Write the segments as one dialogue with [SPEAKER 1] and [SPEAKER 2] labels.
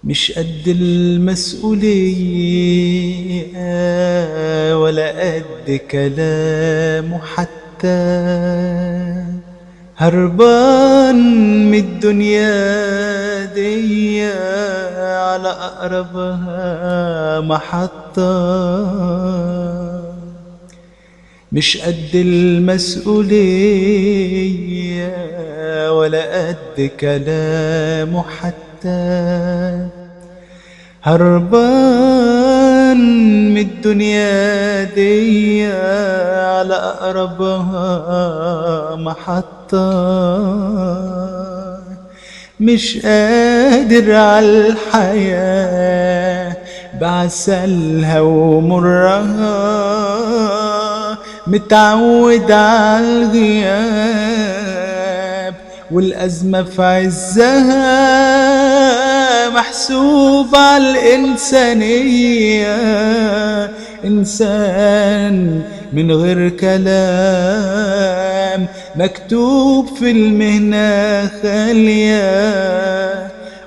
[SPEAKER 1] مش قد المسؤولية ولا قد كلامه حتى، هربان من الدنيا دي على أقربها محطة. مش قد المسؤولية ولا قد كلامه حتى، هربان من الدنيا دي على أقربها محطة. مش قادر على الحياة بعسلها ومرها، متعود على الغياب والأزمة في عزها، محسوب على الإنسانية، إنسان من غير كلام، مكتوب في المهنة خالية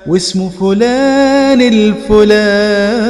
[SPEAKER 1] واسمه فلان الفلان.